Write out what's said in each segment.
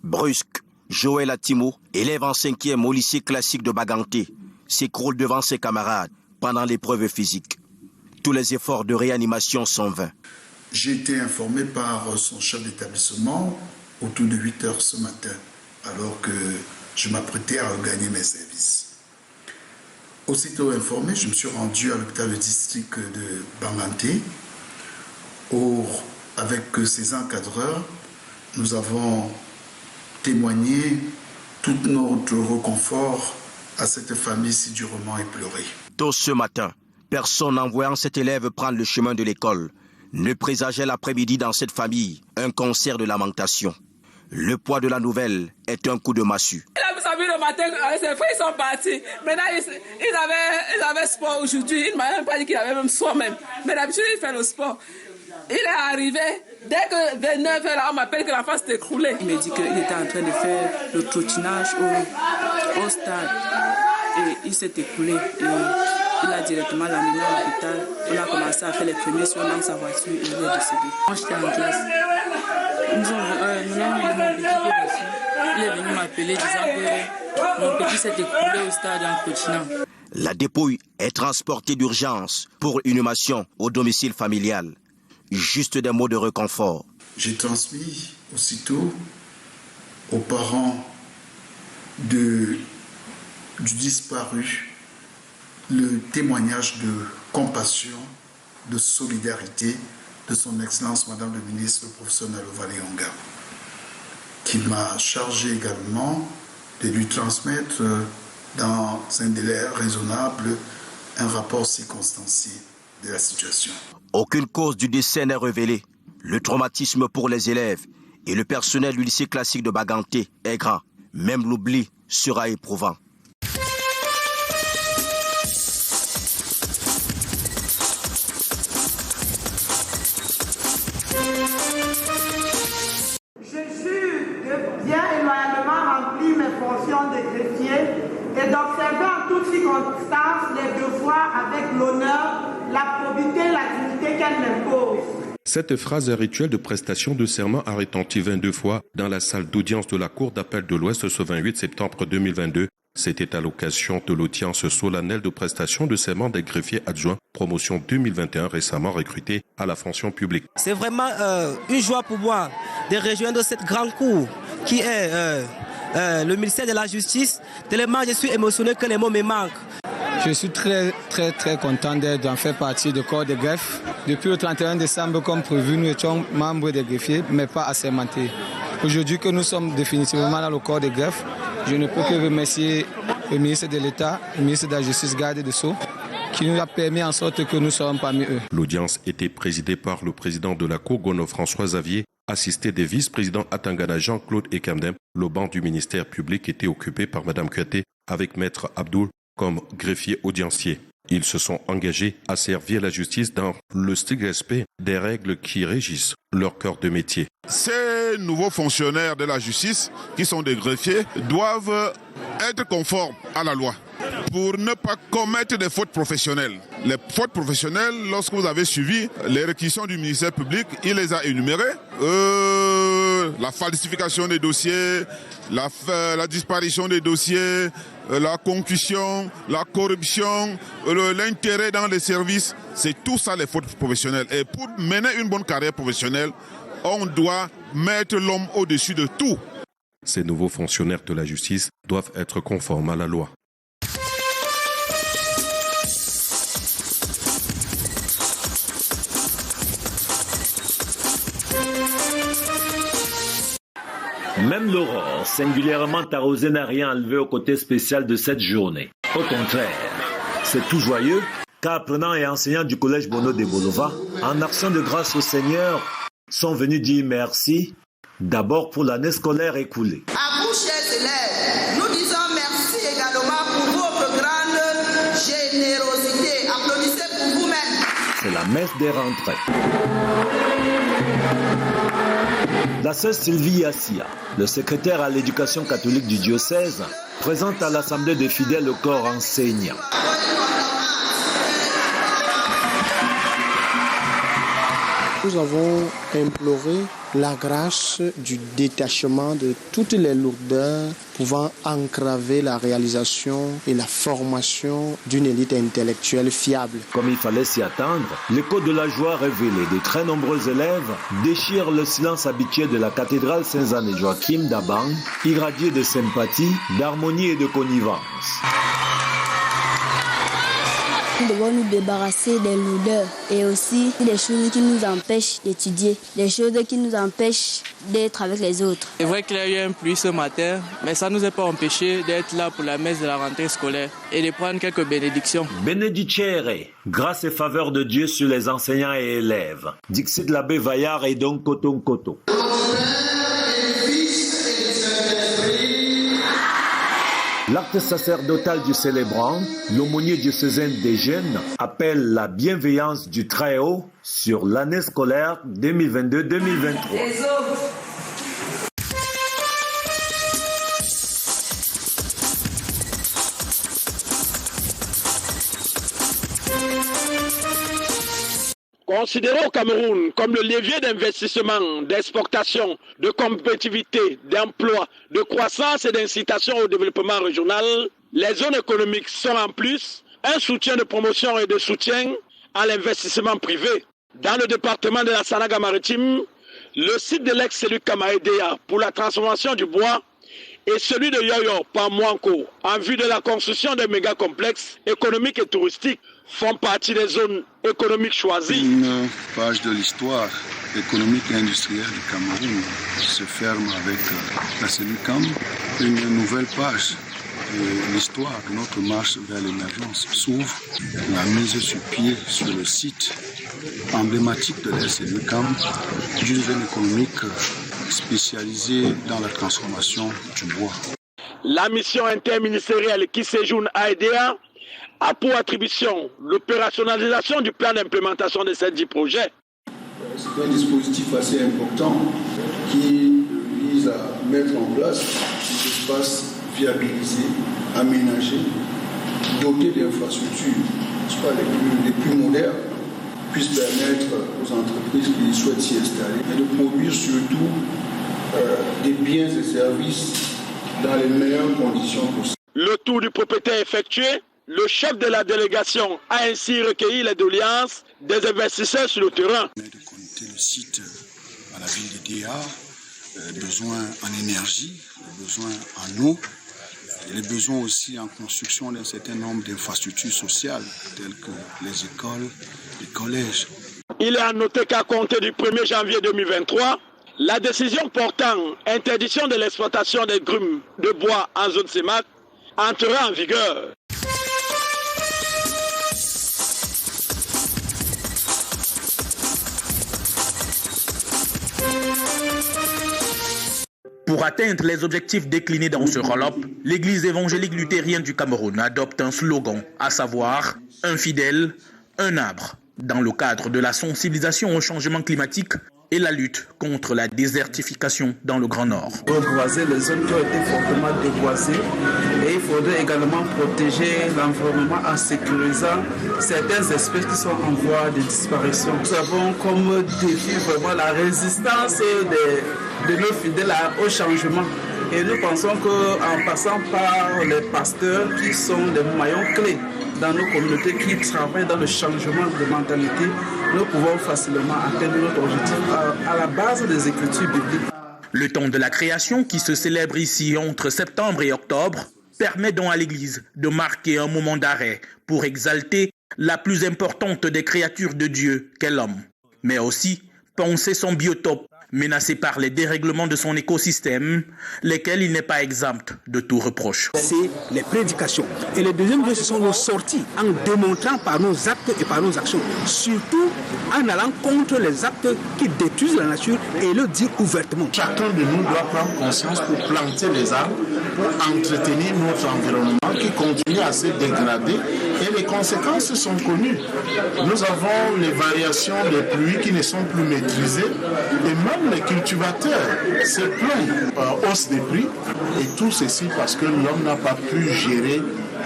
Brusque, Joël Atimo, élève en 5e au lycée classique de Baganté, s'écroule devant ses camarades pendant l'épreuve physique. Tous les efforts de réanimation sont vains. J'ai été informé par son chef d'établissement autour de 8 heures ce matin, alors que je m'apprêtais à regagner mes services. Aussitôt informé, je me suis rendu à l'hôpital de district de Baganté, où, avec ses encadreurs, nous avons témoigné tout notre réconfort à cette famille si durement éplorée. Tôt ce matin, personne en voyant cet élève prendre le chemin de l'école ne présageait l'après-midi dans cette famille un concert de lamentation. Le poids de la nouvelle est un coup de massue. Il a vu le matin avec ses frères, ils sont partis. Maintenant, ils avaient sport aujourd'hui. Il ne m'a même pas dit qu'il avait même sport même. Mais d'habitude, il fait le sport. Il est arrivé, dès que 29 heures, on m'appelle que l'enfant s'est écroulé. Il m'a dit qu'il était en train de faire le trottinage au stade. Et il s'est écroulé. Et il a directement l'amené à l'hôpital. On a commencé à faire les premiers soins dans sa voiture et il est décédé. Quand j'étais en classe, il est venu m'appeler disant que mon petit s'est écroulé au stade en trottinant. La dépouille est transportée d'urgence pour inhumation au domicile familial. Juste des mots de réconfort. J'ai transmis aussitôt aux parents du disparu le témoignage de compassion, de solidarité de son Excellence Madame le ministre, le professeur Nalova Léonga, qui m'a chargé également de lui transmettre dans un délai raisonnable un rapport circonstancié de la situation. Aucune cause du décès n'est révélée. Le traumatisme pour les élèves et le personnel du lycée classique de Baganté est grand. Même l'oubli sera éprouvant. Je jure de bien et loyalement remplir mes fonctions de greffier et d'observer en toutes circonstances les devoirs avec l'honneur, la probité et la dignité qu'elle m'impose. Cette phrase rituelle de prestation de serment a retenti 22 fois dans la salle d'audience de la Cour d'appel de l'Ouest ce 28 septembre 2022. C'était à l'occasion de l'audience solennelle de prestation de serment des greffiers adjoints, promotion 2021 récemment recrutés à la fonction publique. C'est vraiment une joie pour moi de rejoindre cette grande cour qui est le ministère de la Justice. Tellement je suis émotionné que les mots me manquent. Je suis très content d'en faire partie du corps de greffe. Depuis le 31 décembre, comme prévu, nous étions membres des greffiers, mais pas assermentés. Aujourd'hui que nous sommes définitivement dans le corps de greffe, je ne peux que remercier le ministre de l'État, le ministre de la Justice, garde des Sceaux, qui nous a permis en sorte que nous soyons parmi eux. L'audience était présidée par le président de la Cour, Gono François Xavier, assisté des vice-présidents Atangana Jean-Claude Ekemdem. Le banc du ministère public était occupé par Mme Kouyaté avec Maître Abdoul comme greffier audiencier. Ils se sont engagés à servir la justice dans le strict respect des règles qui régissent leur cœur de métier. Ces nouveaux fonctionnaires de la justice, qui sont des greffiers, doivent être conformes à la loi pour ne pas commettre des fautes professionnelles. Les fautes professionnelles, lorsque vous avez suivi les réquisitions du ministère public, il les a énumérées. La falsification des dossiers, la disparition des dossiers, la concussion, la corruption, l'intérêt dans les services, c'est tout ça les fautes professionnelles. Et pour mener une bonne carrière professionnelle, on doit mettre l'homme au-dessus de tout. Ces nouveaux fonctionnaires de la justice doivent être conformes à la loi. Même l'aurore, singulièrement arrosée, n'a rien enlevé au côté spécial de cette journée. Au contraire, c'est tout joyeux, car apprenants et enseignants du collège Bono de Bolova, en action de grâce au Seigneur, sont venus dire merci, d'abord pour l'année scolaire écoulée. À vous, chers élèves, nous disons merci également pour votre grande générosité. Applaudissez pour vous-même. C'est la messe des rentrées. La sœur Sylvie Yassia, le secrétaire à l'éducation catholique du diocèse, présente à l'Assemblée des fidèles le corps enseignant. Nous avons imploré la grâce du détachement de toutes les lourdeurs pouvant entraver la réalisation et la formation d'une élite intellectuelle fiable. Comme il fallait s'y attendre, l'écho de la joie révélée de très nombreux élèves déchire le silence habituel de la cathédrale Saint-Anne et Joachim d'Abang, irradié de sympathie, d'harmonie et de connivence. Nous devons nous débarrasser des lourdeurs et aussi des choses qui nous empêchent d'étudier, des choses qui nous empêchent d'être avec les autres. C'est vrai qu'il y a eu un pluie ce matin, mais ça ne nous a pas empêché d'être là pour la messe de la rentrée scolaire et de prendre quelques bénédictions. Benedicere, grâce et faveur de Dieu sur les enseignants et élèves. Dixit l'abbé Vaillard et donc Coton Coton. L'acte sacerdotal du célébrant, l'aumônier diocésain des jeunes, appelle la bienveillance du Très-Haut sur l'année scolaire 2022-2023. Considéré au Cameroun comme le levier d'investissement, d'exportation, de compétitivité, d'emploi, de croissance et d'incitation au développement régional, les zones économiques sont en plus un soutien de promotion et de soutien à l'investissement privé. Dans le département de la Sanaga-Maritime, le site de l'ex-cellule Kamaedea pour la transformation du bois et celui de Yoyo par Mouanko en vue de la construction d'un méga-complexe économique et touristique font partie des zones économiques choisies. Une page de l'histoire économique et industrielle du Cameroun se ferme avec la cellule CAM. Une nouvelle page de l'histoire de notre marche vers l'émergence s'ouvre. La mise sur pied sur le site emblématique de la cellule CAM d'une zone économique spécialisée dans la transformation du bois. La mission interministérielle qui séjourne à EDA a pour attribution l'opérationnalisation du plan d'implémentation de ces 10 projets. C'est un dispositif assez important qui vise à mettre en place des espaces viabilisés, aménagés, dotés d'infrastructures les plus modernes, puissent permettre aux entreprises qui souhaitent s'y installer et de produire surtout des biens et services dans les meilleures conditions possibles. Le tour du propriétaire effectué, le chef de la délégation a ainsi recueilli les doléances des investisseurs sur le terrain. De connecter le site à la ville de Déa, besoin en énergie, besoin en eau, et les besoins aussi en construction d'un certain nombre d'infrastructures sociales telles que les écoles, les collèges. Il est à noter qu'à compter du 1er janvier 2023, la décision portant interdiction de l'exploitation des grumes de bois en zone CEMAC entrera en vigueur. Pour atteindre les objectifs déclinés dans ce roll-up, l'Église évangélique luthérienne du Cameroun adopte un slogan, à savoir « Un fidèle, un arbre », dans le cadre de la sensibilisation au changement climatique et la lutte contre la désertification dans le Grand Nord. Reboiser les zones qui ont été fortement déboisées et il faudrait également protéger l'environnement en sécurisant certaines espèces qui sont en voie de disparition. Nous avons comme défi vraiment la résistance de nos fidèles au changement. Et nous pensons qu'en passant par les pasteurs qui sont des maillons clés dans nos communautés qui travaillent dans le changement de mentalité, nous pouvons facilement atteindre notre objectif à la base des écritures bibliques. Le temps de la création, qui se célèbre ici entre septembre et octobre, permet donc à l'Église de marquer un moment d'arrêt pour exalter la plus importante des créatures de Dieu qu'est l'homme, mais aussi penser son biotope menacé par les dérèglements de son écosystème, lesquels il n'est pas exempt de tout reproche. C'est les prédications. Et le deuxième lieu, ce sont nos sorties, en démontrant par nos actes et par nos actions, surtout en allant contre les actes qui détruisent la nature et le dire ouvertement. Chacun de nous doit prendre conscience pour planter les arbres, pour entretenir notre environnement qui continue à se dégrader et les conséquences sont connues. Nous avons les variations des pluies qui ne sont plus maîtrisées et même les cultivateurs se plaignent par hausse des prix et tout ceci parce que l'homme n'a pas pu gérer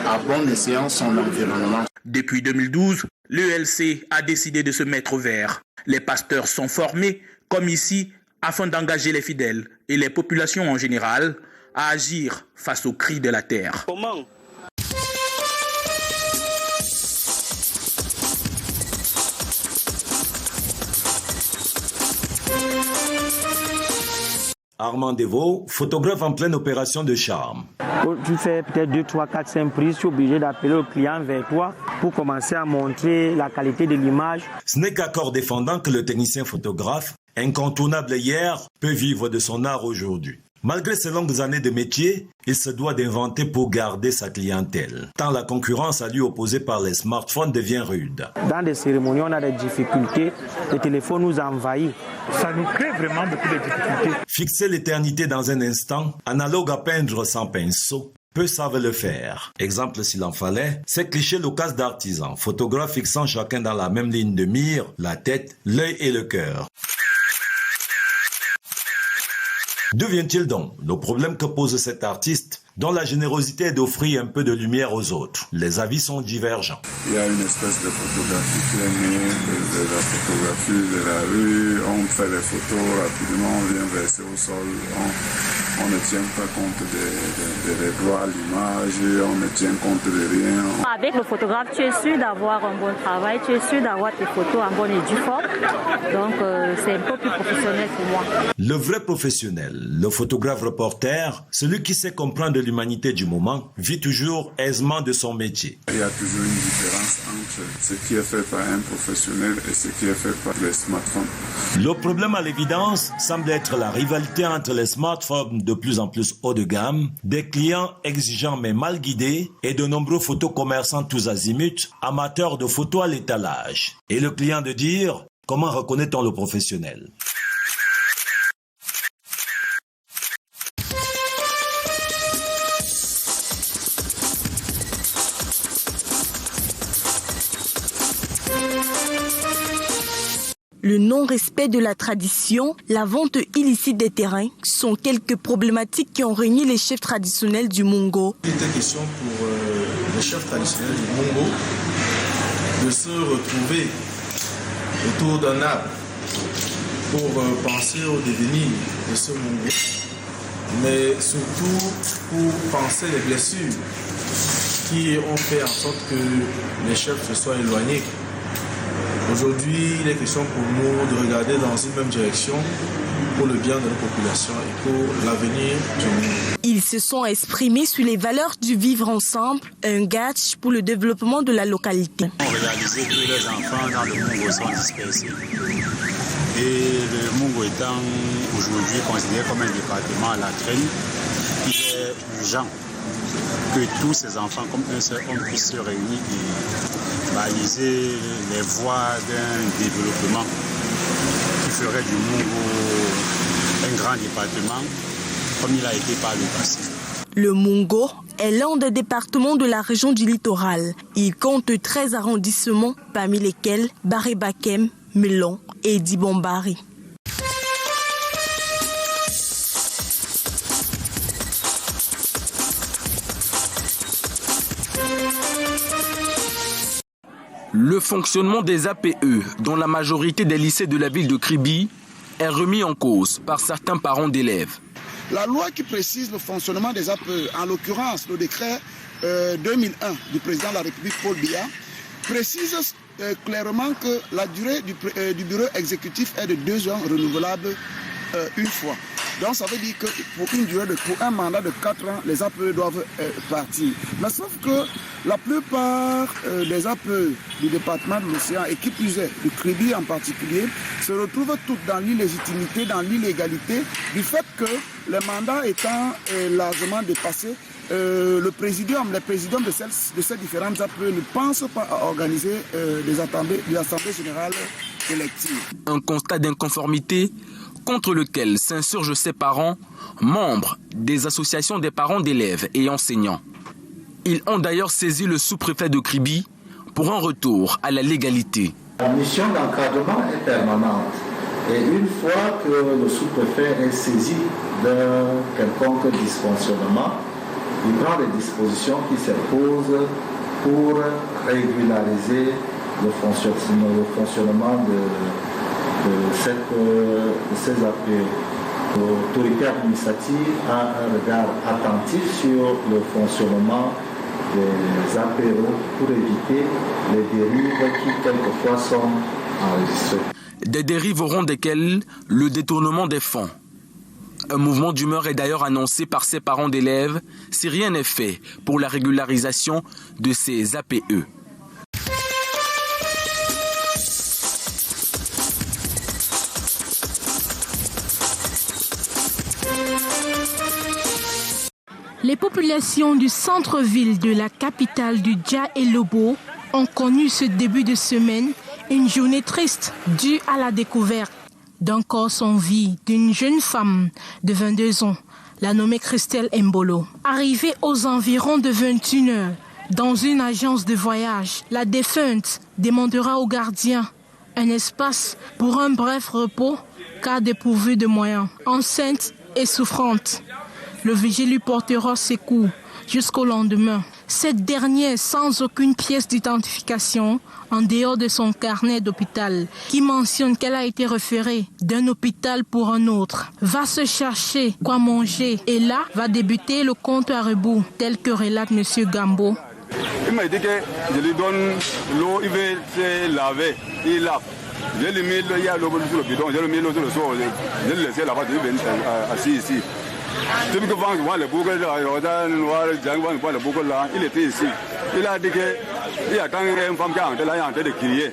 à bon escient son environnement. Depuis 2012, l'ELC a décidé de se mettre au vert. Les pasteurs sont formés, comme ici, afin d'engager les fidèles et les populations en général à agir face aux cris de la terre. Comment ? Armand Devaux, photographe en pleine opération de charme. Tu fais peut-être 2, 3, 4, 5 prises, tu es obligé d'appeler le client vers toi pour commencer à montrer la qualité de l'image. Ce n'est qu'à corps défendant que le technicien photographe, incontournable hier, peut vivre de son art aujourd'hui. Malgré ses longues années de métier, il se doit d'inventer pour garder sa clientèle. Tant la concurrence à lui opposée par les smartphones devient rude. Dans des cérémonies, on a des difficultés. Le téléphone nous envahit. Ça nous crée vraiment beaucoup de difficultés. Fixer l'éternité dans un instant, analogue à peindre sans pinceau, peu savent le faire. Exemple s'il en fallait, c'est cliché l'occasion d'artisans, photographes fixant chacun dans la même ligne de mire, la tête, l'œil et le cœur. D'où vient-il donc le problème que pose cet artiste dont la générosité est d'offrir un peu de lumière aux autres? Les avis sont divergents. Il y a une espèce de photographie qui est née de la photographie de la rue. On fait les photos rapidement, on vient verser au sol. On ne tient pas compte des droits à l'image, on ne tient compte de rien. Avec le photographe, tu es sûr d'avoir un bon travail, tu es sûr d'avoir tes photos en bonne et due forme. Donc c'est un peu plus professionnel pour moi. Le vrai professionnel, le photographe reporter, celui qui sait comprendre l'humanité du moment, vit toujours aisément de son métier. Il y a toujours une différence entre ce qui est fait par un professionnel et ce qui est fait par les smartphones. Le problème à l'évidence semble être la rivalité entre les smartphones de plus en plus haut de gamme, des clients exigeants mais mal guidés et de nombreux photocommerçants tous azimuts, amateurs de photos à l'étalage. Et le client de dire, comment reconnaît-on le professionnel ? Le non-respect de la tradition, la vente illicite des terrains sont quelques problématiques qui ont réuni les chefs traditionnels du Mungo. Il était question pour les chefs traditionnels du Mungo de se retrouver autour d'un arbre pour penser au devenir de ce Mungo, mais surtout pour penser les blessures qui ont fait en sorte que les chefs se soient éloignés. Aujourd'hui, il est question pour nous de regarder dans une même direction pour le bien de nos populations et pour l'avenir du monde. Ils se sont exprimés sur les valeurs du vivre ensemble, un gage pour le développement de la localité. On a réalisé que les enfants dans le Mungo sont dispersés. Et le Mungo étant aujourd'hui considéré comme un département à la traîne, il est urgent que tous ces enfants, comme un seul homme, puissent se réunir et baliser les voies d'un développement qui ferait du Mungo un grand département comme il a été par le passé. Le Mungo est l'un des départements de la région du littoral. Il compte 13 arrondissements, parmi lesquels Baré-Bakem, Melon et Dibombari. Le fonctionnement des APE, dont la majorité des lycées de la ville de Kribi, est remis en cause par certains parents d'élèves. La loi qui précise le fonctionnement des APE, en l'occurrence le décret 2001 du président de la République Paul Biya, précise clairement que la durée du bureau exécutif est de 2 ans renouvelable une fois. Donc ça veut dire que pour un mandat de 4 ans, les APE doivent partir. Mais sauf que la plupart des APE du département de l'Océan, et qui plus est, du Kribi en particulier, se retrouvent toutes dans l'illégitimité, dans l'illégalité, du fait que les mandats étant largement dépassés, les présidiums de ces différentes APE ne pensent pas à organiser des assemblées générales électives. Un constat d'inconformité contre lequel s'insurgent ces parents, membres des associations des parents d'élèves et enseignants. Ils ont d'ailleurs saisi le sous-préfet de Kribi pour un retour à la légalité. La mission d'encadrement est permanente. Et une fois que le sous-préfet est saisi d'un quelconque dysfonctionnement, il prend les dispositions qui s'imposent pour régulariser le fonctionnement de ces APE. L'autorité administrative a un regard attentif sur le fonctionnement des APO pour éviter les dérives qui quelquefois sont enregistrées. Des dérives au rang desquelles le détournement des fonds. Un mouvement d'humeur est d'ailleurs annoncé par ces parents d'élèves si rien n'est fait pour la régularisation de ces APE. Les populations du centre-ville de la capitale du Dja et Lobo ont connu ce début de semaine une journée triste due à la découverte d'un corps sans vie d'une jeune femme de 22 ans, la nommée Christelle Mbolo. Arrivée aux environs de 21h dans une agence de voyage, la défunte demandera aux gardiens un espace pour un bref repos car dépourvue de moyens. Enceinte et souffrante, le vigile lui portera secours jusqu'au lendemain. Cette dernière, sans aucune pièce d'identification, en dehors de son carnet d'hôpital, qui mentionne qu'elle a été référée d'un hôpital pour un autre, va se chercher quoi manger et là va débuter le compte à rebours, tel que relate M. Gambo. Il m'a dit que je lui donne l'eau, il veut se laver, il lave. Je lui mets l'eau, il y a l'eau sur le bidon, je lui mets l'eau sur le sol, je l'ai laissé là-bas, je lui mets assis ici. Depuis que je vois le boucle, il était ici. Il a dit qu'il y a quand même une femme qui est en train de crier.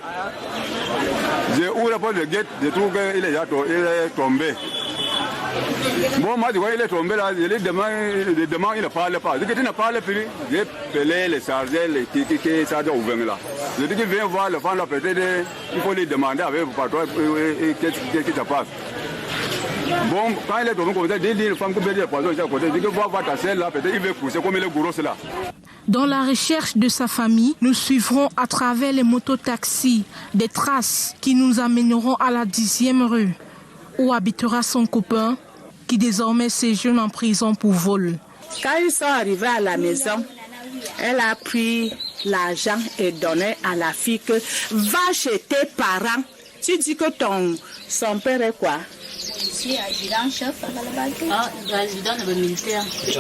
J'ai ouvert la porte de guette, je trouve qu'il est tombé. Bon, moi, il est tombé là, je lui demande, il ne parle pas. Je dis qu'il ne parle plus. J'ai pelé les chargeurs, les tickets, ça doit ouvrir là. Je dis qu'il vient voir le femme là, peut-être, il faut lui demander avec le patron, qu'est-ce qui se passe. Bon, quand il est tombé comme ça, il dit une femme qui peut dire poison, il dit que voir ta selle là, peut-être il veut pousser comme il est gros là. Dans la recherche de sa famille, nous suivrons à travers les mototaxis des traces qui nous amèneront à la 10e rue, où habitera son copain, qui désormais séjourne en prison pour vol. Quand ils sont arrivés à la maison, elle a pris l'argent et donné à la fille que va chez tes parents. Tu dis que son père est quoi? Si, adjudant-chef. Adjudant de militaire. Le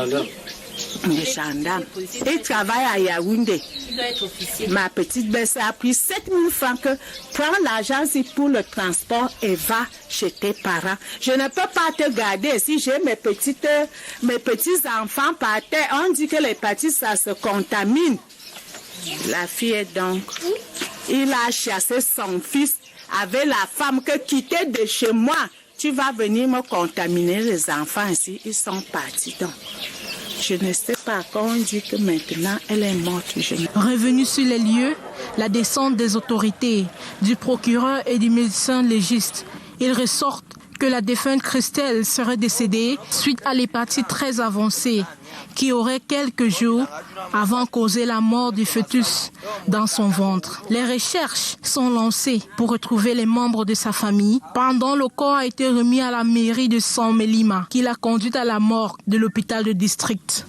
gendarme. Il travaille à Yaoundé. Il doit être officier. Ma petite belle-sœur a pris 7 000 francs que prends l'argent pour le transport et va chez tes parents. Je ne peux pas te garder si j'ai mes petits enfants par terre. On dit que l'hépatite, ça se contamine. La fille est donc... Il a chassé son fils avec la femme que quittait de chez moi. Tu vas venir me contaminer les enfants ici. Ils sont partis donc. Je ne sais pas quand on dit que maintenant elle est morte. Revenu sur les lieux, la descente des autorités, du procureur et du médecin légiste, il ressort que la défunte Christelle serait décédée suite à l'hépatite très avancée qui aurait quelques jours avant causé la mort du fœtus dans son ventre. Les recherches sont lancées pour retrouver les membres de sa famille. Pendant, le corps a été remis à la mairie de San Melima qui l'a conduite à la morgue de l'hôpital de district.